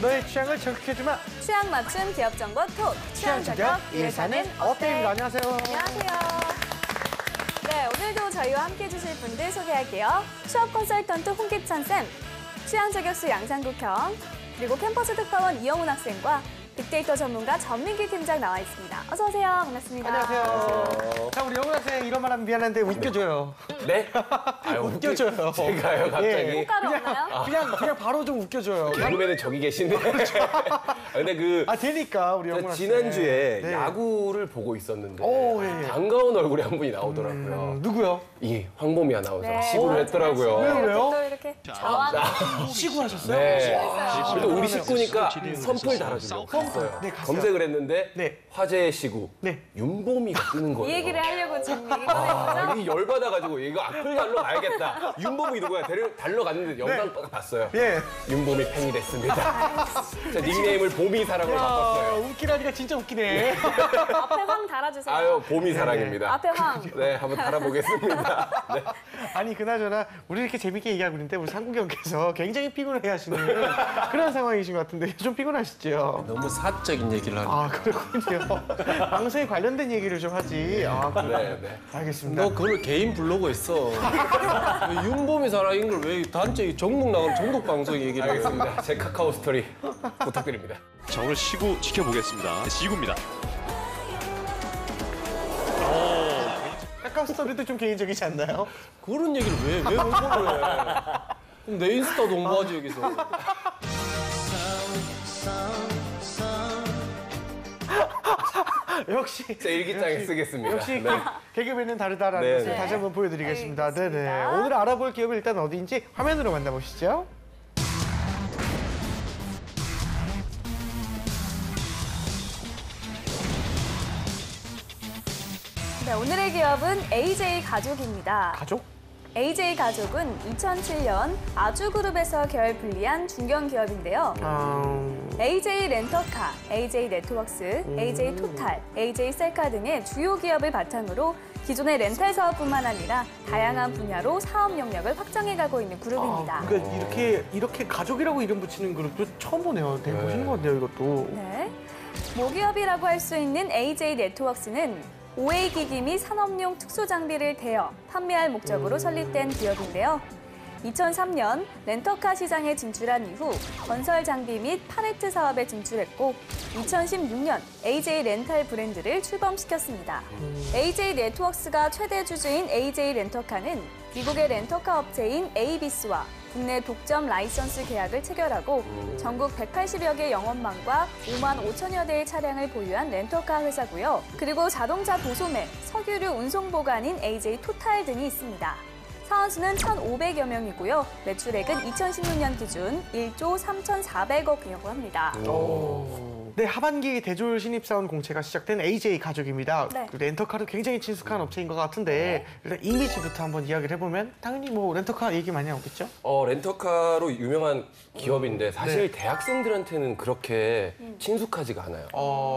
너의 취향을 저격해주마. 취향 맞춤 기업 정보 톡. 취향 저격 일사는 어때입니다. 안녕하세요. 안녕하세요. 네, 오늘도 저희와 함께 해주실 분들 소개할게요. 취업 컨설턴트 홍기찬 쌤, 취향 저격수 양상국형, 그리고 캠퍼스 특파원 이영훈 학생과 빅데이터 전문가 전민기 팀장 나와 있습니다. 어서 오세요. 반갑습니다. 안녕하세요. 자, 우리 영훈 학생 이런 말 하면 미안한데 웃겨줘요. 네? 아유, 웃겨줘요. 제가요, 갑자기? 예. 효과가 없나요? 그냥 바로 좀 웃겨줘요. 개그맨은 저기 계신데. 근데 되니까 우리 영훈 학생. 지난주에 네. 야구를 보고 있었는데 오, 예. 반가운 얼굴이 한 분이 나오더라고요. 누구요? 이 황보미 아나운서가 네. 시구를 했더라고요. 왜요? 또 이렇게 자왕. 시구하셨어요? 네. 시구했어요. 또 우리 식구니까 선풀 달아주려고 갔어요. 네, 갔어요. 검색을 했는데 네. 화제의 시구 네. 윤보미가 뜨는 거예요. 이 얘기를 하려고 지금 얘기 꺼낸 거죠? 이 열받아가지고 이거 악플 달러 가야겠다. 윤보미 누구야? 달러 갔는데 영상 봤어요. 예. 윤보미 팬이 됐습니다. 제 닉네임을 보미사랑으로 바꿨어요. 웃기라니까 진짜 웃기네. 앞에 황 달아주세요. 아유, 보미사랑입니다. 앞에 황. 네, 한번 달아보겠습니다. 네. 아니 그나저나 우리 이렇게 재밌게 얘기하고 있는데 우리 상국형께서 굉장히 피곤해하시는 그런 상황이신 것 같은데 좀 피곤하시죠? 너무 사적인 얘기를 하는. 아 그렇군요. 방송에 관련된 얘기를 좀 하지. 아 네, 네. 알겠습니다. 너 그걸 개인 블로그에 써. 윤보미 사랑인 걸 왜 단체 전국 나가는 전국 방송 얘기를 해. 알겠습니다. 제 카카오 스토리 부탁드립니다. 자, 오늘 시구 지켜보겠습니다. 시구입니다. 카카오 스토리도 좀 개인적이지 않나요? 그런 얘기를 왜 홍보를 해? 그럼 내 인스타도 홍보하지 여기서. 역시 제 일기장에 쓰겠습니다. 역시 네. 개그맨은 다르다라는 네, 것을 네. 다시 한번 보여드리겠습니다. 네네. 알겠습니다. 오늘 알아볼 기업이 일단 어디인지 화면으로 만나보시죠. 네, 오늘의 기업은 AJ 가족입니다. 가족? AJ 가족은 2007년 아주그룹에서 계열 분리한 중견 기업인데요. AJ 렌터카, AJ 네트워크스, AJ 토탈, AJ 셀카 등의 주요 기업을 바탕으로 기존의 렌탈 사업뿐만 아니라 다양한 분야로 사업 영역을 확장해가고 있는 그룹입니다. 그러니까 이렇게 가족이라고 이름 붙이는 그룹도 처음 보네요. 되게 멋있는 것 같네요, 이것도. 네. 모기업이라고 할 수 있는 AJ 네트워크스는 OA 기기 및 산업용 특수 장비를 대여, 판매할 목적으로 설립된 기업인데요. 2003년 렌터카 시장에 진출한 이후 건설 장비 및 팔레트 사업에 진출했고 2016년 AJ 렌탈 브랜드를 출범시켰습니다. AJ 네트워크스가 최대 주주인 AJ 렌터카는 미국의 렌터카 업체인 에이비스와 국내 독점 라이선스 계약을 체결하고 전국 180여 개 영업망과 5만 5천여 대의 차량을 보유한 렌터카 회사고요. 그리고 자동차 보소매, 석유류 운송 보관인 AJ 토탈 등이 있습니다. 사원수는 1,500여 명이고요. 매출액은 2016년 기준 1조 3,400억이라고 합니다. 네, 하반기 대졸 신입사원 공채가 시작된 AJ 가족입니다. 네. 그 렌터카도 굉장히 친숙한 업체인 것 같은데 일단 이미지부터 한번 이야기를 해보면 당연히 뭐 렌터카 얘기 많이 나오겠죠? 렌터카로 유명한 기업인데 사실 대학생들한테는 그렇게 친숙하지가 않아요.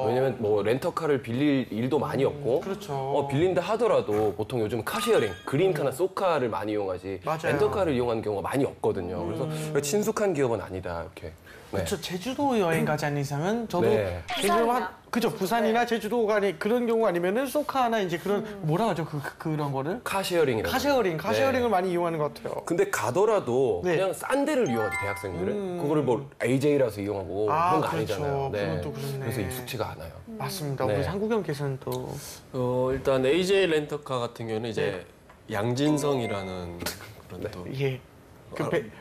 왜냐면 뭐 렌터카를 빌릴 일도 많이 없고 그렇죠. 빌린다 하더라도 보통 요즘 카쉐어링, 그린카나 쏘카를 많이 이용하지 맞아요. 렌터카를 이용하는 경우가 많이 없거든요. 그래서 친숙한 기업은 아니다 이렇게. 네. 그렇죠. 제주도 여행 가지 않는 이상은 저도 네. 부산이나. 그죠. 부산이나 제주도 가니 그런 경우 아니면은 소카나 이제 그런 뭐라 하죠? 그런 거를 카쉐어링이라고. 카쉐어링을 네. 많이 이용하는 것 같아요. 근데 가더라도 네. 그냥 싼 데를 이용하지 대학생들은 그거를 뭐 AJ라서 이용하고 그런 거 그렇죠. 아니잖아요. 그건 또 그렇네. 그래서 익숙치가 않아요. 맞습니다. 네. 우리 상국형께서는 또 일단 AJ 렌터카 같은 경우는 이제 양진성이라는 그런 또. 예.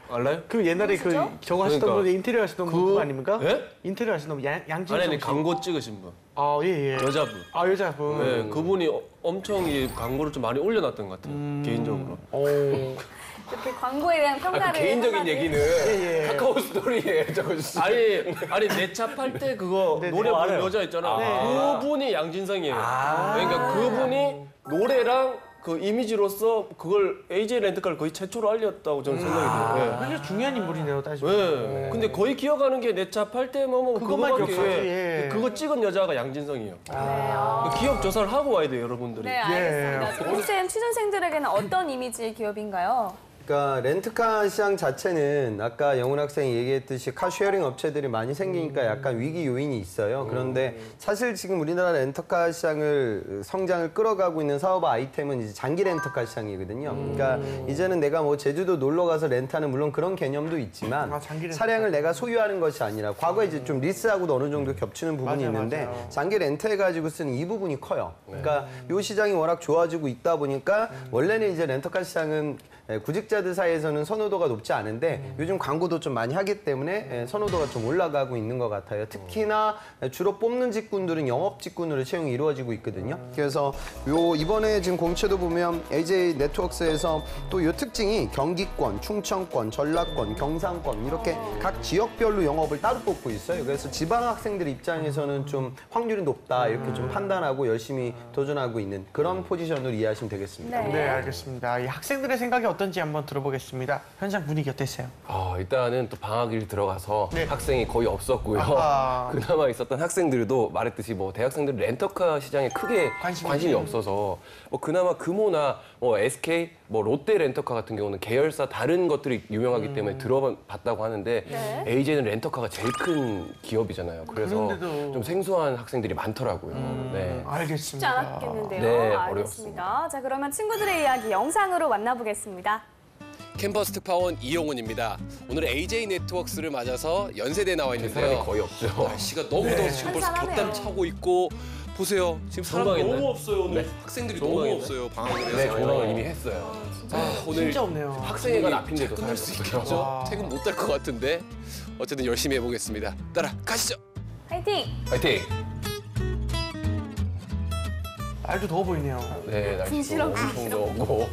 알아요? 그 옛날에 누구시죠? 저거 하시던 그러니까. 분 인테리어 하시던 분 그거 아닙니까? 예? 인테리어 하시던 분 양진성 아니 씨. 광고 찍으신 분. 아, 예, 예. 여자분. 아, 여자분. 네, 그분이 엄청 이 광고를 좀 많이 올려놨던 것 같아요. 개인적으로. 이렇게 광고에 대한 평가를 개인적인 한마디. 얘기는 예. 카카오 스토리에 적어주시죠. 아니 내 차 팔 때 그거 네, 노래 네. 부른 여자 있잖아. 그분이 양진성이에요. 그러니까 그분이 노래랑 그 이미지로서 그걸 AJ 렌터카를 거의 최초로 알렸다고 저는 생각이 들어요. 사실 중요한 인물이네요, 따지고. 네. 근데 거의 기억하는 게 내 차 팔 때 뭐 그것만 그거밖에. 기억하지, 예. 그거 찍은 여자가 양진성이에요. 네, 기업 조사를 하고 와야 돼요, 여러분들이. 네, 알겠습니다. 홍쌤 취준생들에게는 어떤 이미지의 기업인가요? 그러니까 렌트카 시장 자체는 아까 영훈 학생이 얘기했듯이 카쉐어링 업체들이 많이 생기니까 약간 위기 요인이 있어요. 그런데 사실 지금 우리나라 렌터카 시장을 성장을 끌어가고 있는 사업 아이템은 이제 장기 렌터카 시장이거든요. 그러니까 이제는 내가 뭐 제주도 놀러 가서 렌트하는 물론 그런 개념도 있지만 장기 렌터카. 차량을 내가 소유하는 것이 아니라 과거에 이제 좀 리스하고도 어느 정도 겹치는 부분이 맞아요, 있는데 맞아요. 장기 렌트해가지고 쓰는 이 부분이 커요. 그러니까 이 시장이 워낙 좋아지고 있다 보니까 원래는 이제 렌터카 시장은 구직자들 사이에서는 선호도가 높지 않은데 요즘 광고도 좀 많이 하기 때문에 선호도가 좀 올라가고 있는 것 같아요. 특히나 주로 뽑는 직군들은 영업 직군으로 채용이 이루어지고 있거든요. 그래서 이번에 지금 공채도 보면 AJ 네트워크스에서 또 요 특징이 경기권, 충청권, 전라권, 경상권 이렇게 각 지역별로 영업을 따로 뽑고 있어요. 그래서 지방 학생들 입장에서는 좀 확률이 높다 이렇게 좀 판단하고 열심히 도전하고 있는 그런 포지션으로 이해하시면 되겠습니다. 네, 알겠습니다. 이 학생들의 생각이 어떤지 한번 들어보겠습니다. 현장 분위기 어땠어요? 일단은 또 방학일 들어가서 네. 학생이 거의 없었고요. 아하. 그나마 있었던 학생들도 말했듯이 뭐 대학생들 렌터카 시장에 크게 관심이 없어서 그나마 금호나 SK, 롯데 렌터카 같은 경우는 계열사 다른 것들이 유명하기 때문에 들어봤다고 하는데 네. AJ는 렌터카가 제일 큰 기업이잖아요. 그래서 그런데도- 좀 생소한 학생들이 많더라고요. 네. 쉽지 알겠습니다. 않았겠는데요. 네, 알겠습니다. 자, 그러면 친구들의 이야기 영상으로 만나보겠습니다. 캠퍼스 특파원 이용훈입니다. 오늘 AJ 네트워크스를 맞아서 연세대에 나와 사람이 있는데요. 거의 없죠. 날씨가 너무 더워서 지금 벌써 한산하네요. 곁담 차고 있고 보세요. 지금 사람 정강했나요? 너무 없어요. 오늘 네. 학생들이 정강했나요? 너무 없어요. 방학을 해서. 네, 조망을 이미 했어요. 오늘 진짜 없네요. 학생회가 납인데도 끝날 수 사람이 있겠죠? 와. 퇴근 못 할 것 같은데 어쨌든 열심히 해보겠습니다. 따라가시죠. 화이팅! 파이팅! 날도 더워 보이네요. 네, 날씨도 궁시렁, 엄청 더웠고.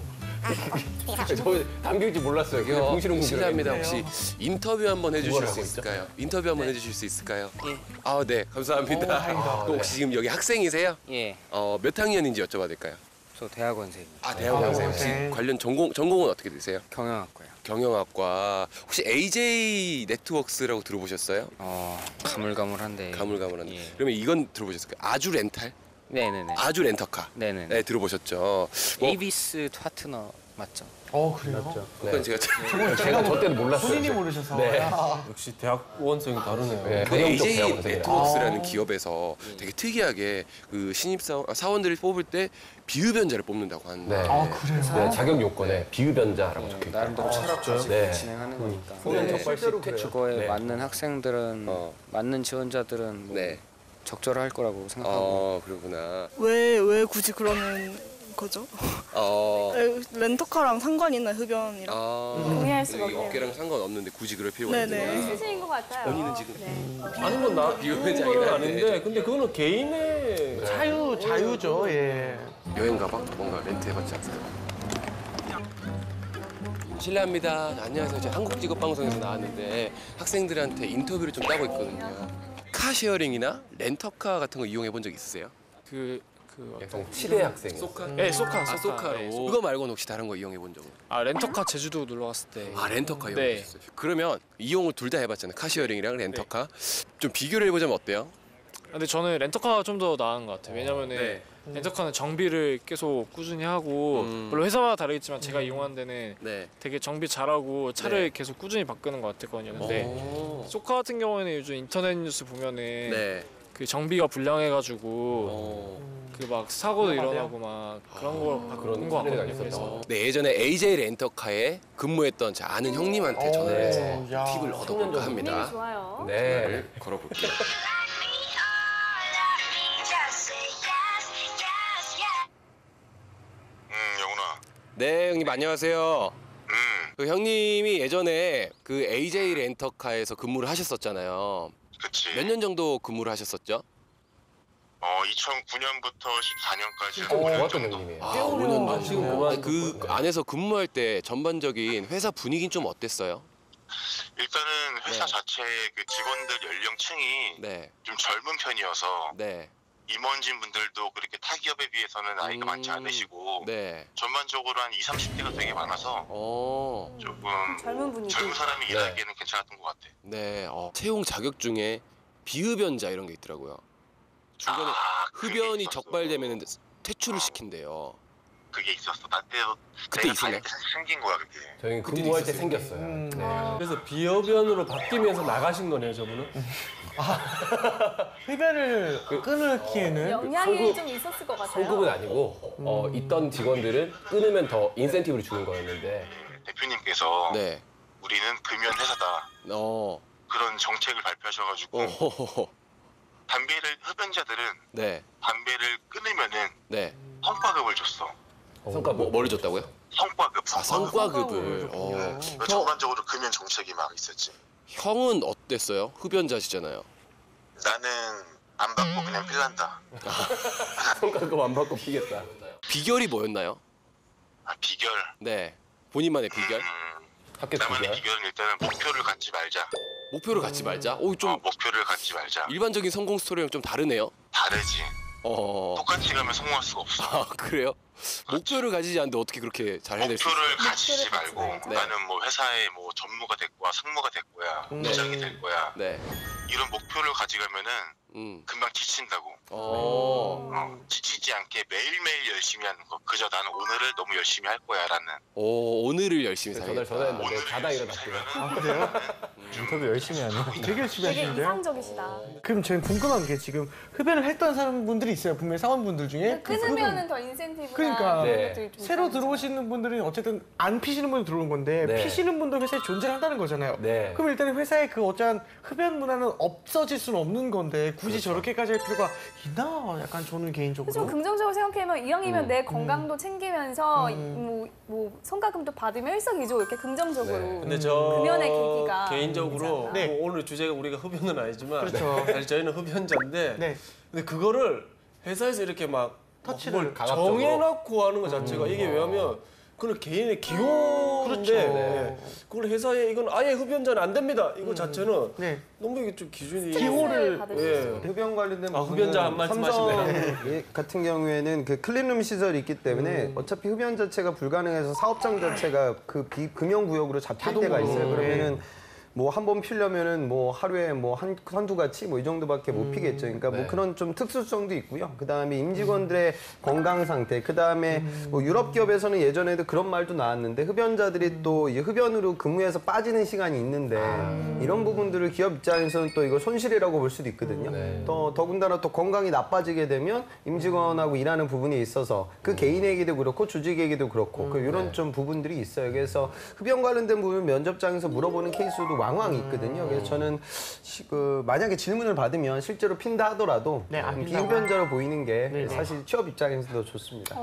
저 담길 줄 몰랐어요. 그냥 여기요. 궁시렁궁시렁 실례합니다. 했는데. 혹시 인터뷰 한번 해주실 뭐를 수 하고 있을까요? 인터뷰 한번 해주실 수 있을까요? 예. 아, 네. 감사합니다. 다행이다. 그럼 혹시 지금 여기 학생이세요? 예, 몇 학년인지 여쭤봐도 될까요? 저 대학원생입니다. 아, 대학원생. 혹시 대학원생. 관련 전공은 어떻게 되세요? 경영학과요. 경영학과. 혹시 AJ 네트워크스라고 들어보셨어요? 가물가물한데. 가물가물한데. 예. 그러면 이건 들어보셨을까요? 아주 렌탈? 네네네. 아주 렌터카. 네네네. 네, 들어보셨죠. 뭐, 에이비스 파트너 맞죠? 그래요? 그건 제가 제가 저 때는 몰랐어요. 본인이 모르셔서. 네. 야. 역시 대학원생이 다르네요. 네, 그 경영 쪽 AJ 대학원생이라. 네트워크스라는 기업에서 되게 특이하게 그 신입 사원들을 뽑을 때 비흡연자를 뽑는다고 하는데 네. 그래요? 네, 자격 요건에 비흡연자라고 적혀 있어요. 나름대로 철학까지 네. 진행하는 거니까. 소년 네. 적발식 실제로 퇴출. 그거에 네. 맞는 학생들은 맞는 지원자들은 뭐 네. 적절할 거라고 생각하고. 그러구나. 왜 굳이 그러는 거죠? 어, 렌터카랑 상관 있나 흡연이랑? 동의할 수가 이 없네요. 어깨랑 상관없는데 굳이 그럴 필요가 네네. 있나? 수시인 것 같아요. 본인은 지금 네. 아는 건 나 비흡연자긴 비흡연자긴 한데. 아닌데 근데 그거는 개인의 자유죠. 예. 여행 가방 뭔가 렌트해봤지 않습니까? 실례합니다. 안녕하세요. 제가 한국직업방송에서 나왔는데 학생들한테 인터뷰를 좀 따고 있거든요. 카쉐어링이나 렌터카 같은 거 이용해 본 적 있으세요? 약간 치대 학생. 소카? 네, 소카. 아, 소카로. 그거 말고는 혹시 다른 거 이용해 본 적은? 렌터카 제주도 놀러 갔을 때. 렌터카 네. 이용하셨어요? 그러면 이용을 둘 다 해봤잖아요. 카쉐어링이랑 렌터카. 좀 비교를 해보자면 어때요? 근데 저는 렌터카가 좀 더 나은 것 같아요. 왜냐면은 네. 렌터카는 정비를 계속 꾸준히 하고 물론 회사마다 다르겠지만 제가 이용한 데는 네. 되게 정비 잘하고 차를 계속 꾸준히 바꾸는 것 같았거든요. 근데 오. 소카 같은 경우에는 요즘 인터넷 뉴스 보면은 네. 그 정비가 불량해가지고 어. 그 막 사고도 일어나고 막 그런 걸 바꾼 것 사례가 같거든요. 그래서 네, 예전에 AJ 렌터카에 근무했던 제 아는 형님한테 전화를 해서 야. 팁을 얻어볼까 분위기 합니다. 좋아요. 네. 전화를 걸어볼게요. 영훈아. 네, 형님 안녕하세요. 그 형님이 예전에 그 AJ 렌터카에서 근무를 하셨었잖아요. 그치. 몇 년 정도 근무를 하셨었죠? 2009년부터 14년까지 좋았던 형님이에요. 5년 만. 지금 그만. 그 안에서 근무할 때 전반적인 회사 분위기는 좀 어땠어요? 일단은 회사 네. 자체 그 직원들 연령층이 네, 좀 젊은 편이어서 네, 임원진 분들도 그렇게 타 기업에 비해서는 나이가 많지 않으시고 네. 전반적으로 한 20, 30대가 되게 많아서 조금 젊은 분위기. 젊은 사람이 일하기에는 괜찮았던 것 같아. 네. 채용 자격 중에 비흡연자 이런 게 있더라고요. 중간에 그게 흡연이 있었어. 적발되면 퇴출을 시킨대요. 그게 있었어. 나 때도 그때 내가 있었나요? 다닐 때 생긴 거야 그게. 저희 근무할 때 생겼어요. 네. 그래서 비흡연으로 바뀌면서 나가신 거네요, 저분은. 흡연을 끊기에는 영향이 좀 있었을 것 같아요. 소급은 아니고 있던 직원들은 끊으면 더 인센티브를 주는 거였는데 대표님께서 네. 우리는 금연 회사다. 그런 정책을 발표하셔가지고 담배를 흡연자들은 네. 담배를 끊으면은 네. 성과급을 줬어. 성과 뭐를 줬다고요? 성과급. 성과급을. 전반적으로 금연 정책이 막 있었지. 형은 어땠어요? 흡연자시잖아요. 나는 안 받고 그냥 필란다. 성과급 안 받고 피겠다. 비결이 뭐였나요? 비결. 네. 본인만의 비결? 나만의 비결은 일단은 목표를 갖지 말자. 목표를 갖지 말자? 오, 좀 목표를 갖지 말자. 일반적인 성공 스토리랑 좀 다르네요. 다르지. 똑같이 가면 성공할 수가 없어. 아, 그래요? 목표를 가지지 않는데 어떻게 그렇게 잘 해낼 수 있어요? 목표를 가지지 말고 나는 뭐 회사에 뭐 전무가 될 거야, 상무가 될 거야, 부장이 될 거야. 네. 이런 목표를 가져가면은 금방 지친다고. 지치지 않게 매일매일 열심히 하는 거. 그저 나는 오늘을 너무 열심히 할 거야라는. 오늘을 열심히 살겠다. 전화했는데 자다 일어났고요. 아, 그래요? 인터뷰 열심히 하네. 되게 열심히 되게 하시는데요? 이상적이시다. 그럼 저희 궁금한 게 지금 흡연을 했던 사람분들이 있어요. 분명히 사원분들 중에. 끊으면은 더 인센티브가 그러니까 그런 것들이 좀 새로 있다면서요. 들어오시는 분들은 어쨌든 안 피시는 분들 들어온 건데 네. 피시는 분도 회사에 존재를 한다는 거잖아요. 네. 그럼 일단은 회사에 그 어쩌한 흡연 문화는 없어질 수는 없는 건데 굳이 저렇게까지 할 필요가 있나? 약간 저는 개인적으로. 좀 긍정적으로 생각해보면 이왕이면 내 건강도 챙기면서 뭐 성과금도 받으면 일석이조 이렇게 긍정적으로 근데 저 금연의 계기가 개인적으로 되지 않나. 뭐 오늘 주제가 우리가 흡연은 아니지만 그렇죠. 사실 저희는 흡연자인데 근데 그거를 회사에서 이렇게 막 터치를 정해놓고 하는 것 자체가 이게 왜냐면 그건 개인의 기호인데 그걸 회사에 이건 아예 흡연자는 안 됩니다. 이거 자체는 너무 이게 좀 기준이 기호를 흡연 관련된 흡연자 한 말씀 하시네요. 삼성 같은 경우에는 그 클린룸 시설이 있기 때문에 어차피 흡연 자체가 불가능해서 사업장 자체가 그 비금연 구역으로 잡힐 때가 있어요. 그러면은 뭐 한 번 피려면은 뭐 하루에 뭐 한두 가치 뭐 이 정도밖에 못 피겠죠. 그러니까 뭐 그런 좀 특수성도 있고요. 그다음에 임직원들의 건강 상태, 그다음에 뭐 유럽 기업에서는 예전에도 그런 말도 나왔는데 흡연자들이 또 이 흡연으로 근무해서 빠지는 시간이 있는데 이런 부분들을 기업 입장에서는 또 이거 손실이라고 볼 수도 있거든요. 더군다나 또 건강이 나빠지게 되면 임직원하고 일하는 부분에 있어서 그 개인에게도 그렇고 조직에게도 그렇고 이런 좀 부분들이 있어요. 그래서 흡연 관련된 부분 면접장에서 물어보는 케이스도 왕왕 있거든요. 그래서 저는 만약에 질문을 받으면 실제로 핀다 하더라도 비흡연자로 보이는 게 사실 취업 입장에서도 좋습니다.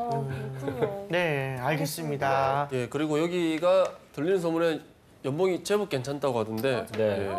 네, 알겠습니다. 예, 그리고 여기가 들리는 소문에 연봉이 제법 괜찮다고 하던데 이게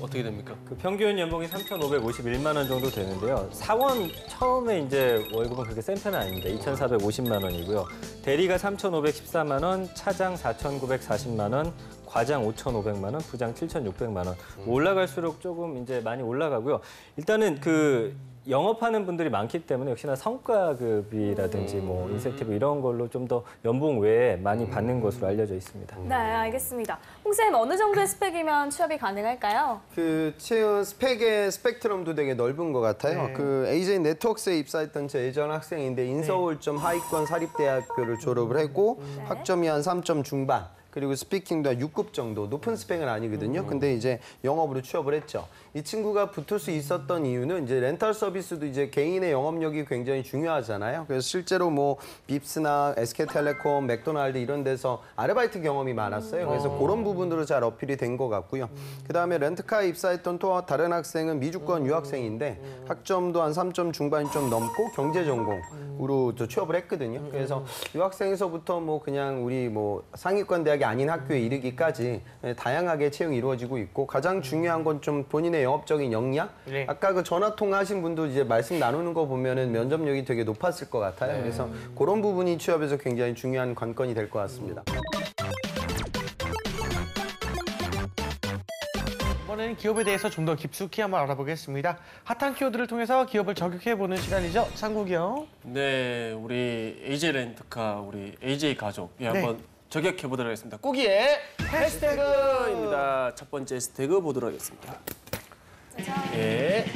어떻게 됩니까? 그 평균 연봉이 3,551만 원 정도 되는데요. 사원 처음에 이제 월급은 그렇게 센 편은 아닙니다. 2,450만 원이고요. 대리가 3,514만 원, 차장 4,940만 원, 과장 5,500만 원, 부장 7,600만 원. 올라갈수록 조금 이제 많이 올라가고요. 일단은 그 영업하는 분들이 많기 때문에 역시나 성과급이라든지 뭐 인센티브 이런 걸로 좀 더 연봉 외에 많이 받는 것으로 알려져 있습니다. 네, 알겠습니다. 홍쌤 어느 정도의 스펙이면 취업이 가능할까요? 그 채용 스펙의 스펙트럼도 되게 넓은 것 같아요. 그 AJ 네트워크스에 입사했던 제 예전 학생인데 인서울점 하위권 사립대학교를 졸업을 했고 학점이 한 3점 중반. 그리고 스피킹도 한 6급 정도, 높은 스펙은 아니거든요. 근데 이제 영업으로 취업을 했죠. 이 친구가 붙을 수 있었던 이유는 이제 렌탈 서비스도 이제 개인의 영업력이 굉장히 중요하잖아요. 그래서 실제로 뭐 빕스나 SK텔레콤, 맥도날드 이런 데서 아르바이트 경험이 많았어요. 그래서 그런 부분으로 잘 어필이 된 것 같고요. 그다음에 렌트카에 입사했던 또 다른 학생은 미주권 유학생인데 학점도 한 3점 중반이 좀 넘고 경제 전공으로 취업을 했거든요. 그래서 유학생에서부터 뭐 그냥 우리 뭐 상위권 대학이 아닌 학교에 이르기까지 다양하게 채용이 이루어지고 있고 가장 중요한 건 좀 본인의 영업적인 역량? 아까 그 전화 통화하신 분도 이제 말씀 나누는 거 보면은 면접력이 되게 높았을 것 같아요. 그래서 그런 부분이 취업에서 굉장히 중요한 관건이 될 것 같습니다. 이번에는 기업에 대해서 좀 더 깊숙이 한번 알아보겠습니다. 핫한 키워드를 통해서 기업을 저격해보는 시간이죠. 상국이 형. 네, 우리 AJ 렌트카, 우리 AJ 가족이 한번 저격해보도록 하겠습니다. 꾸기의 해시태그입니다. 첫 번째 해시태그 보도록 하겠습니다. 짜잔. 예.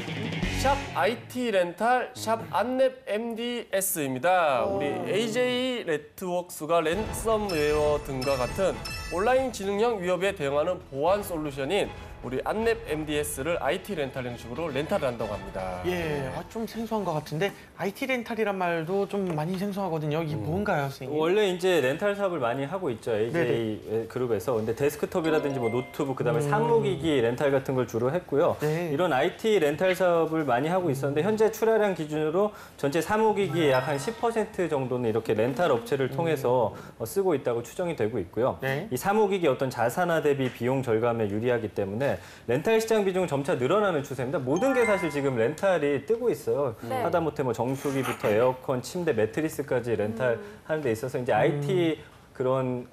샵 IT 렌탈, 샵 안랩 MDS입니다. 우리 AJ 네트워크스가 랜섬웨어 등과 같은 온라인 지능형 위협에 대응하는 보안 솔루션인 우리 안랩 MDS를 IT 렌탈 형식으로 렌탈을 한다고 합니다. 예, 좀 생소한 것 같은데 IT 렌탈이란 말도 좀 많이 생소하거든요. 이게 뭔가요, 선생님? 원래 이제 렌탈 사업을 많이 하고 있죠, AJ 그룹에서. 근데 데스크톱이라든지 뭐 노트북, 그다음에 사무기기 렌탈 같은 걸 주로 했고요. 네. 이런 IT 렌탈 사업을 많이 하고 있었는데 현재 출하량 기준으로 전체 사무기기의 약 한 10% 정도는 이렇게 렌탈 업체를 통해서 쓰고 있다고 추정이 되고 있고요. 네. 이 사무기기 어떤 자산화 대비 비용 절감에 유리하기 때문에 렌탈 시장 비중은 점차 늘어나는 추세입니다. 모든 게 사실 지금 렌탈이 뜨고 있어요. 네. 하다못해 뭐 정수기부터 에어컨, 침대, 매트리스까지 렌탈 하는 데 있어서 이제 IT 그런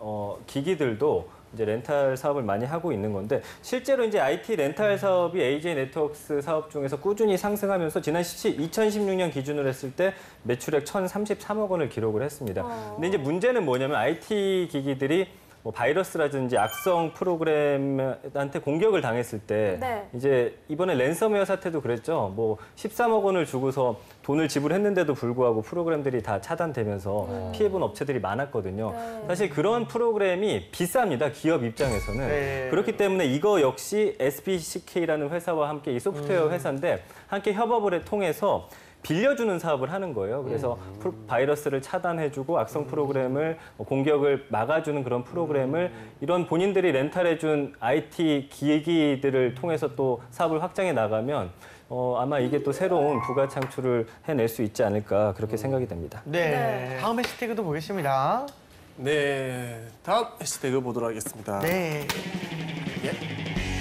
기기들도 이제 렌탈 사업을 많이 하고 있는 건데 실제로 이제 IT 렌탈 사업이 AJ 네트워크스 사업 중에서 꾸준히 상승하면서 지난 2016년 기준으로 했을 때 매출액 1,033억 원을 기록을 했습니다. 근데 이제 문제는 뭐냐면 IT 기기들이 뭐 바이러스라든지 악성 프로그램한테 공격을 당했을 때 네. 이제 이번에 랜섬웨어 사태도 그랬죠. 뭐 13억 원을 주고서 돈을 지불했는데도 불구하고 프로그램들이 다 차단되면서 피해본 업체들이 많았거든요. 네. 사실 그런 프로그램이 비쌉니다. 기업 입장에서는. 네. 그렇기 때문에 이거 역시 SBCK라는 회사와 함께 이 소프트웨어 회사인데 함께 협업을 통해서 빌려주는 사업을 하는 거예요. 그래서 바이러스를 차단해주고 악성 프로그램을 공격을 막아주는 그런 프로그램을 이런 본인들이 렌탈해준 IT 기기들을 통해서 또 사업을 확장해 나가면 아마 이게 또 새로운 부가 창출을 해낼 수 있지 않을까 그렇게 생각이 됩니다. 네. 다음 해시태그도 보겠습니다. 네, 다음 해시태그 보도록 하겠습니다. 네.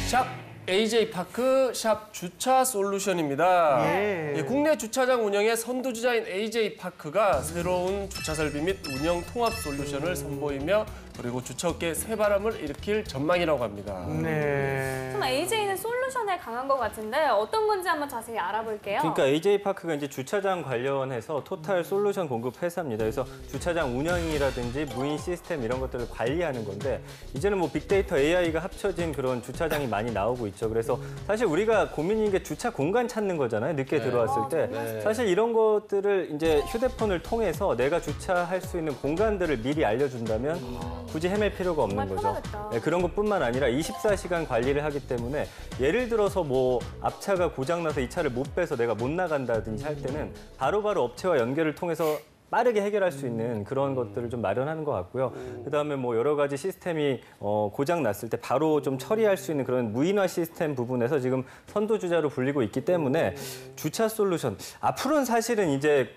샵 AJ 파크 샵 주차 솔루션입니다. 예. 국내 주차장 운영의 선두주자인 AJ 파크가 새로운 주차 설비 및 운영 통합 솔루션을 선보이며 그리고 주차업계에 새바람을 일으킬 전망이라고 합니다. 네. 좀 AJ는 솔루션에 강한 것 같은데 어떤 건지 한번 자세히 알아볼게요. 그러니까 AJ 파크가 이제 주차장 관련해서 토탈 솔루션 공급 회사입니다. 그래서 주차장 운영이라든지 무인 시스템 이런 것들을 관리하는 건데 이제는 뭐 빅데이터 AI가 합쳐진 그런 주차장이 많이 나오고 있죠. 그래서 사실 우리가 고민인 게 주차 공간 찾는 거잖아요. 늦게 들어왔을 때. 사실 이런 것들을 이제 휴대폰을 통해서 내가 주차할 수 있는 공간들을 미리 알려준다면 굳이 헤맬 필요가 없는 거죠. 네, 그런 것뿐만 아니라 24시간 관리를 하기 때문에 예를 들어서 뭐 앞차가 고장나서 이 차를 못 빼서 내가 못 나간다든지 할 때는 바로바로 업체와 연결을 통해서 빠르게 해결할 수 있는 그런 것들을 좀 마련하는 것 같고요. 그다음에 뭐 여러 가지 시스템이 고장 났을 때 바로 좀 처리할 수 있는 그런 무인화 시스템 부분에서 지금 선두주자로 불리고 있기 때문에 주차 솔루션 앞으로는 사실은 이제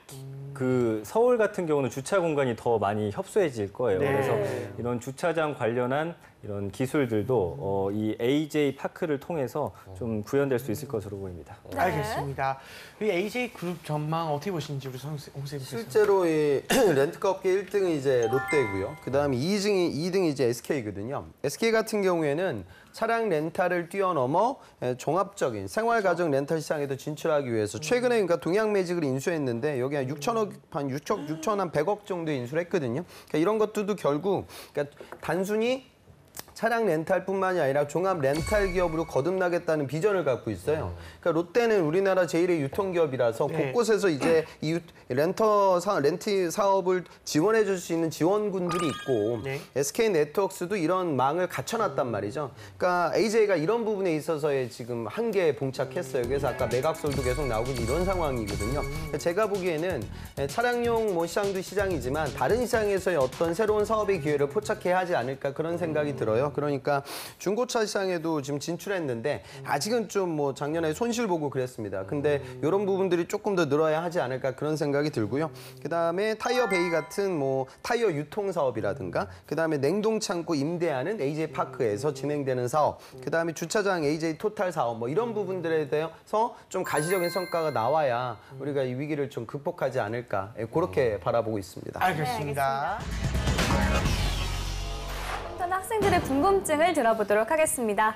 그 서울 같은 경우는 주차 공간이 더 많이 협소해질 거예요. 네. 그래서 이런 주차장 관련한 이런 기술들도 이 AJ 파크를 통해서 좀 구현될 수 있을 것으로 보입니다. 네. 알겠습니다. 이 AJ 그룹 전망 어떻게 보시는지 우리 홍 선생님. 실제로 이 렌트카 업계 1등은 이제 롯데고요. 그다음에 2등이 이제 SK거든요. SK 같은 경우에는 차량 렌탈을 뛰어넘어 종합적인 생활가정 렌탈 시장에도 진출하기 위해서 최근에 그러니까 동양 매직을 인수했는데 여기 한 6,100억 정도 인수를 했거든요. 그러니까 이런 것들도 결국 그러니까 단순히 차량 렌탈뿐만이 아니라 종합 렌탈 기업으로 거듭나겠다는 비전을 갖고 있어요. 그러니까 롯데는 우리나라 제1의 유통기업이라서 곳곳에서 이제 이 렌트 사업을 지원해 줄 수 있는 지원군들이 있고 SK 네트워크스도 이런 망을 갖춰놨단 말이죠. 그러니까 AJ가 이런 부분에 있어서의 지금 한계에 봉착했어요. 그래서 아까 매각설도 계속 나오고 이런 상황이거든요. 제가 보기에는 차량용 뭐 시장도 시장이지만 다른 시장에서의 어떤 새로운 사업의 기회를 포착해야 하지 않을까 그런 생각이 들어요. 그러니까 중고차 시장에도 지금 진출했는데 아직은 좀 뭐 작년에 손실 보고 그랬습니다. 근데 이런 부분들이 조금 더 늘어야 하지 않을까 그런 생각이 들고요. 그다음에 타이어 베이 같은 뭐 타이어 유통 사업이라든가 그다음에 냉동 창고 임대하는 AJ 파크에서 진행되는 사업, 그다음에 주차장 AJ 토탈 사업 뭐 이런 부분들에 대해서 좀 가시적인 성과가 나와야 우리가 이 위기를 좀 극복하지 않을까 그렇게 바라보고 있습니다. 알겠습니다. 학생들의 궁금증을 들어보도록 하겠습니다.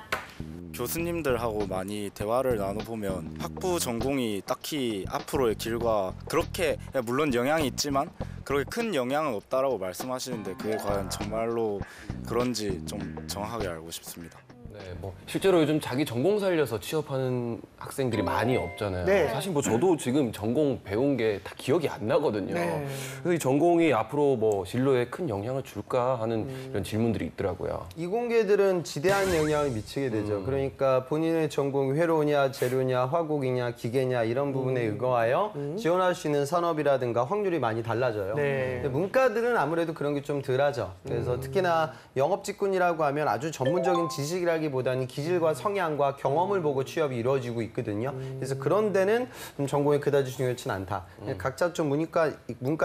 교수님들하고 많이 대화를 나눠보면 학부 전공이 딱히 앞으로의 길과 그렇게 물론 영향이 있지만 그렇게 큰 영향은 없다라고 말씀하시는데 그게 과연 정말로 그런지 좀 정확하게 알고 싶습니다. 네. 네, 뭐 실제로 요즘 자기 전공 살려서 취업하는 학생들이 많이 없잖아요. 네. 사실 뭐 저도 지금 전공 배운 게 다 기억이 안 나거든요. 네. 그래서 이 전공이 앞으로 뭐 진로에 큰 영향을 줄까 하는 이런 질문들이 있더라고요. 이공계들은 지대한 영향을 미치게 되죠. 그러니까 본인의 전공이 회로냐, 재료냐, 화곡이냐, 기계냐 이런 부분에 의거하여 지원할 수 있는 산업이라든가 확률이 많이 달라져요. 네. 근데 문과들은 아무래도 그런 게 좀 덜하죠. 그래서 특히나 영업직군이라고 하면 아주 전문적인 지식이라기보다는 기질과 성향과 경험을 보고 취업이 이루어지고 있거든요. 그래서 그런 데는 전공이 그다지 중요하진 않다. 각자 좀 문과,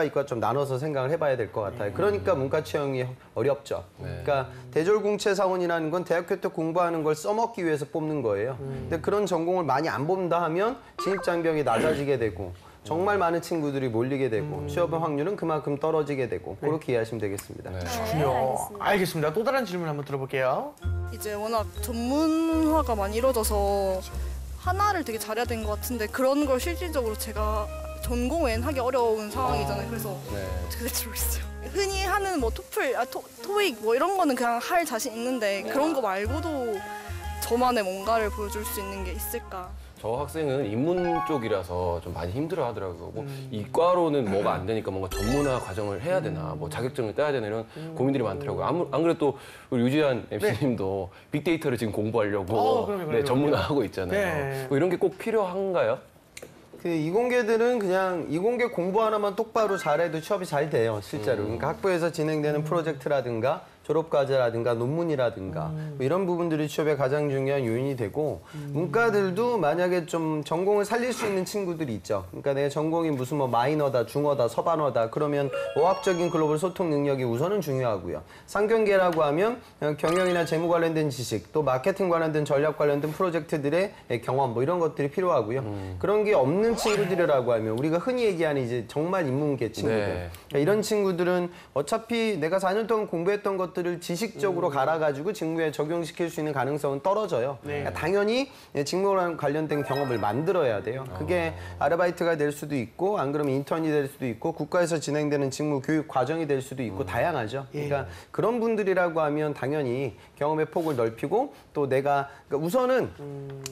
이과 좀 나눠서 생각을 해봐야 될 것 같아요. 그러니까 문과 채용이 어렵죠. 그러니까 대졸공채 사원이라는 건 대학교 때 공부하는 걸 써먹기 위해서 뽑는 거예요. 근데 그런 전공을 많이 안 뽑는다 하면 진입장벽이 낮아지게 되고 정말 많은 친구들이 몰리게 되고 취업 확률은 그만큼 떨어지게 되고 그렇게 이해하시면 되겠습니다. 그렇군요. 알겠습니다. 또 다른 질문 한번 들어볼게요. 이제 워낙 전문화가 많이 이루어져서 하나를 되게 잘해야 되는 것 같은데 그런 걸 실질적으로 제가 전공 외엔 하기 어려운 상황이잖아요. 그래서 어떻게 될지 모르겠어요. 흔히 하는 뭐 토플, 토익 뭐 이런 거는 그냥 할 자신 있는데 그런 거 말고도 저만의 뭔가를 보여줄 수 있는 게 있을까? 저 학생은 인문 쪽이라서 좀 많이 힘들어 하더라고요. 뭐 이과로는 뭐가 안 되니까 뭔가 전문화 과정을 해야 되나, 뭐 자격증을 따야 되나 이런 고민들이 많더라고요. 안 그래도 또 우리 유지한 MC님도 빅데이터를 지금 공부하려고 전문화하고 있잖아요. 뭐 이런 게 꼭 필요한가요? 그 이공계들은 그냥 이공계 공부 하나만 똑바로 잘해도 취업이 잘 돼요, 실제로. 그러니까 학부에서 진행되는 프로젝트라든가 졸업과제라든가 논문이라든가 뭐 이런 부분들이 취업에 가장 중요한 요인이 되고 문과들도 만약에 좀 전공을 살릴 수 있는 친구들이 있죠. 그러니까 내 전공이 무슨 뭐 마이너다, 중어다, 서반어다 그러면 어학적인 글로벌 소통 능력이 우선은 중요하고요. 상경계라고 하면 경영이나 재무 관련된 지식 또 마케팅 관련된 전략 관련된 프로젝트들의 경험 뭐 이런 것들이 필요하고요. 그런 게 없는 친구들이라고 하면 우리가 흔히 얘기하는 이제 정말 인문계 친구들. 그러니까 이런 친구들은 어차피 내가 4년 동안 공부했던 것 들을 지식적으로 갈아가지고 직무에 적용시킬 수 있는 가능성은 떨어져요. 그러니까 당연히 직무와 관련된 경험을 만들어야 돼요. 그게 아르바이트가 될 수도 있고 안 그러면 인턴이 될 수도 있고 국가에서 진행되는 직무 교육 과정이 될 수도 있고 다양하죠. 그러니까 그런 분들이라고 하면 당연히 경험의 폭을 넓히고 또 내가 그러니까 우선은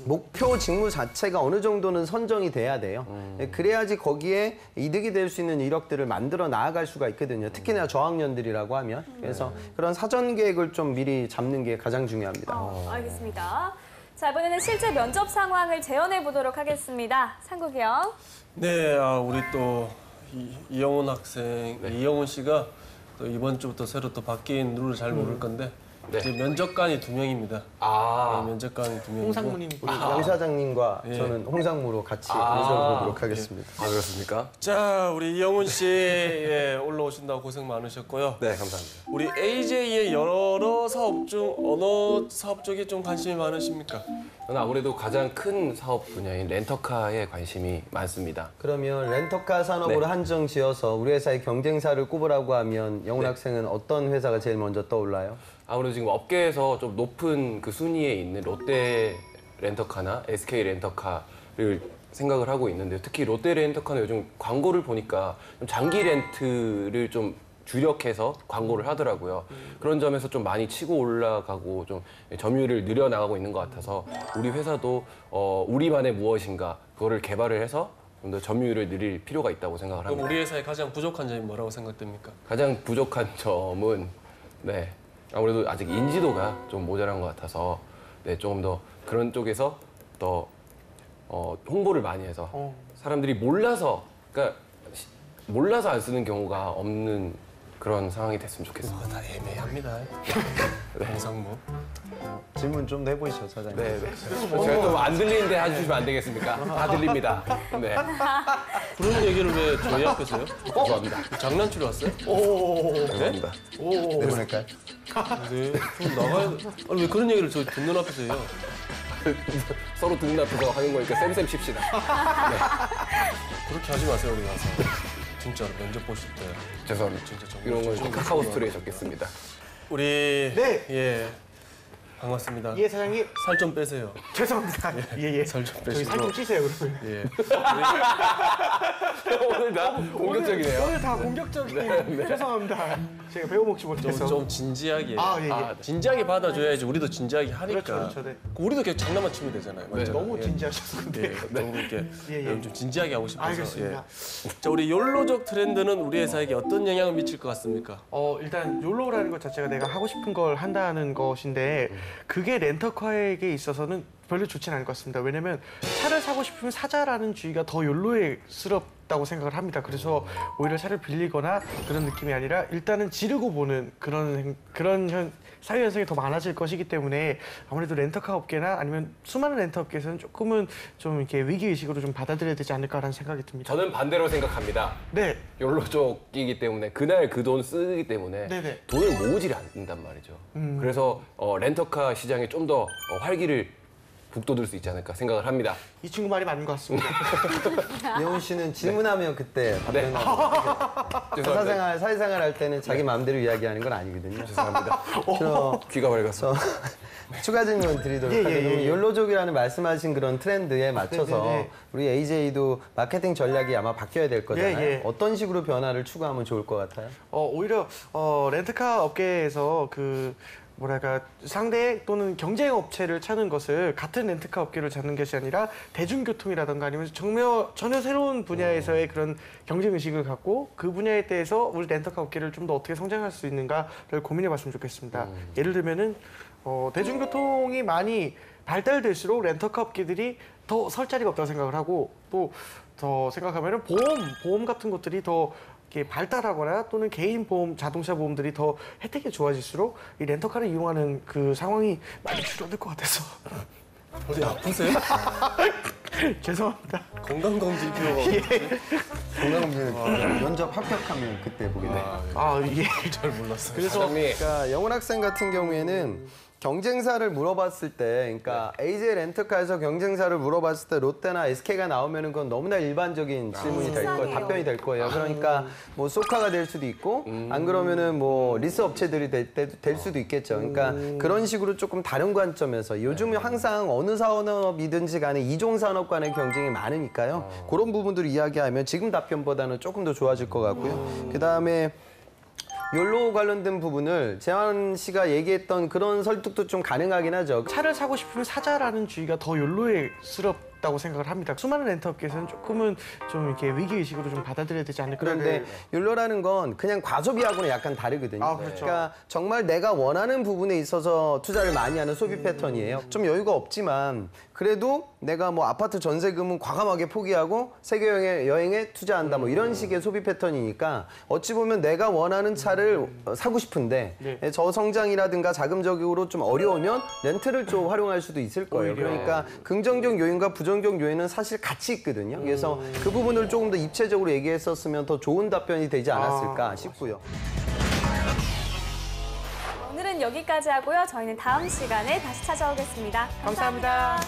목표 직무 자체가 어느 정도는 선정이 돼야 돼요. 그래야지 거기에 이득이 될 수 있는 이력들을 만들어 나아갈 수가 있거든요. 특히나 저학년들이라고 하면. 그래서 그런 사전 계획을 좀 미리 잡는 게 가장 중요합니다. 알겠습니다. 자, 이번에는 실제 면접 상황을 재현해 보도록 하겠습니다. 상국이 형. 네, 우리 또 이영훈 학생, 이영훈 씨가 또 이번 주부터 새로 또 바뀐 룰을 잘 모를 건데 이제 면접관이 2명입니다. 네, 면접관이 2명이고 홍상무님. 우리 양 사장님과 저는 홍상무로 같이 모셔보도록 하겠습니다. 그렇습니까? 자, 우리 이영훈 씨 올라오신다고 고생 많으셨고요. 네, 감사합니다. 우리 AJ의 여러 사업 중 어느 사업 쪽에 좀 관심이 많으십니까? 저는 아무래도 가장 큰 사업 분야인 렌터카에 관심이 많습니다. 그러면 렌터카 산업으로 한정 지어서 우리 회사의 경쟁사를 꼽으라고 하면 영훈 학생은 어떤 회사가 제일 먼저 떠올라요? 아무래도 지금 업계에서 좀 높은 그 순위에 있는 롯데 렌터카나 SK 렌터카를 생각을 하고 있는데요. 특히 롯데 렌터카는 요즘 광고를 보니까 좀 장기 렌트를 좀 주력해서 광고를 하더라고요. 그런 점에서 좀 많이 치고 올라가고 좀 점유율을 늘려나가고 있는 것 같아서 우리 회사도 우리만의 무엇인가 그거를 개발을 해서 좀 더 점유율을 늘릴 필요가 있다고 생각을 합니다. 그럼 우리 회사의 가장 부족한 점이 뭐라고 생각됩니까? 가장 부족한 점은 아무래도 아직 인지도가 좀 모자란 것 같아서 조금 더 그런 쪽에서 더 홍보를 많이 해서 사람들이 몰라서 안 쓰는 경우가 없는 그런 상황이 됐으면 좋겠습니다. 다 애매합니다. 홍상무. 질문 좀 해보시죠, 사장님. 제가 또 안 들리는데 해주시면 안 되겠습니까? 다 들립니다. 네. 그런 얘기를 왜 저희 앞에서 해요? 죄송합니다. 장난치러 왔어요? 죄송합니다. 내보낼까요? 네, 좀 나가야 돼. 아니 왜 그런 얘기를 저 듣는 앞에서 해요? 서로 듣는 앞에서 하는 거니까 쌤 칩시다. 그렇게 하지 마세요, 우리 가서. 진짜로 면접 보실 때. 죄송합니다. 진짜 이런 걸 카카오 스토리에 적겠습니다. 우리 반갑습니다. 예, 사장님. 살 좀 빼세요. 죄송합니다. 예. 살 좀 저희 빼시고. 살 좀 찌세요, 그러면. 예. 오늘 다 공격적이네요. 오늘 다 공격적이네요. 죄송합니다. 제가 배워먹지 못해서. 좀 진지하게. 예. 진지하게 받아줘야지 우리도 진지하게 하니까. 그렇죠. 네. 우리도 계속 장난만 치면 되잖아요. 맞죠? 너무 예. 진지하셔서 근데. 예, 좀 이렇게 좀 진지하게 하고 싶어서. 알겠습니다. 자, 우리 욜로족 트렌드는 우리 회사에게 어떤 영향을 미칠 것 같습니까? 일단 욜로라는 것 자체가 내가 하고 싶은 걸 한다는 것인데 그게 렌터카에게 있어서는 별로 좋지는 않을 것 같습니다. 왜냐면 차를 사고 싶으면 사자라는 주의가 더 욜로스럽다고 생각을 합니다. 그래서 오히려 차를 빌리거나 그런 느낌이 아니라 일단은 지르고 보는 그런 사회 현상이 더 많아질 것이기 때문에 아무래도 렌터카 업계나 아니면 수많은 렌터 업계에서는 조금은 좀 이렇게 위기 의식으로 좀 받아들여야 되지 않을까라는 생각이 듭니다. 저는 반대로 생각합니다. 네. 욜로족이기 때문에 그날 그 돈 쓰기 때문에 네네. 돈을 모으질 않는단 말이죠. 그래서 렌터카 시장에 좀 더 활기를 북돋을 수 있지 않을까 생각을 합니다. 이 친구 말이 맞는 것 같습니다. 예원 씨는 질문하면 그때 답변하고 사회생활 할 때는 자기 마음대로 이야기하는 건 아니거든요. 죄송합니다. 귀가 밝았어. 추가 질문 드리도록 하겠습니다. 욜로족이라는 말씀하신 그런 트렌드에 맞춰서 우리 AJ도 마케팅 전략이 아마 바뀌어야 될 거잖아요. 어떤 식으로 변화를 추구하면 좋을 것 같아요? 오히려 렌트카 업계에서 뭐랄까 상대 또는 경쟁 업체를 찾는 것을 같은 렌트카 업계를 찾는 것이 아니라 대중교통이라든가 아니면 전혀 새로운 분야에서의 그런 경쟁 의식을 갖고 그 분야에 대해서 우리 렌터카 업계를 좀 더 어떻게 성장할 수 있는가를 고민해봤으면 좋겠습니다. 예를 들면은 대중교통이 많이 발달될수록 렌터카 업계들이 더 설 자리가 없다고 생각을 하고 또 더 생각하면은 보험 같은 것들이 더 발달하거나 또는 개인 보험, 자동차 보험들이 더 혜택이 좋아질수록 이 렌터카를 이용하는 그 상황이 많이 줄어들 것 같아서. 어디 아프세요? 죄송합니다. 건강검진 필요가 없어요. 건강검진은 면접 합격하면 그때 보게 돼요. 잘 몰랐어요. 그래서 그러니까 영훈 학생 같은 경우에는 경쟁사를 물어봤을 때, 그러니까 AJ 렌터카에서 경쟁사를 물어봤을 때 롯데나 SK가 나오면은 그건 너무나 일반적인 질문이 될 거예요. 답변이 될 거예요. 그러니까 뭐 소카가 될 수도 있고, 안 그러면은 뭐 리스 업체들이 될 수도 있겠죠. 그러니까 그런 식으로 조금 다른 관점에서 요즘 항상 어느 산업이든지 간에 이종 산업 간의 경쟁이 많으니까요. 그런 부분들을 이야기하면 지금 답변보다는 조금 더 좋아질 것 같고요. 그다음에 욜로 관련된 부분을 재환 씨가 얘기했던 그런 설득도 좀 가능하긴 하죠. 차를 사고 싶으면 사자라는 주의가 더 욜로스럽다고 생각을 합니다. 수많은 렌터 업계에서는 조금은 좀 이렇게 위기 의식으로 좀 받아들여야 되지 않을까. 그런데 욜로라는 건 그냥 과소비하고는 약간 다르거든요. 그렇죠. 그러니까 정말 내가 원하는 부분에 있어서 투자를 많이 하는 소비 패턴이에요. 좀 여유가 없지만 그래도 내가 뭐 아파트 전세금은 과감하게 포기하고 세계 여행에 투자한다 뭐 이런 식의 소비 패턴이니까 어찌 보면 내가 원하는 차를 사고 싶은데 저성장이라든가 자금적으로 좀 어려우면 렌트를 좀 활용할 수도 있을 거예요. 그러니까 긍정적 요인과 부정적 요인은 사실 같이 있거든요. 그래서 그 부분을 조금 더 입체적으로 얘기했었으면 더 좋은 답변이 되지 않았을까 싶고요. 오늘은 여기까지 하고요. 저희는 다음 시간에 다시 찾아오겠습니다. 감사합니다.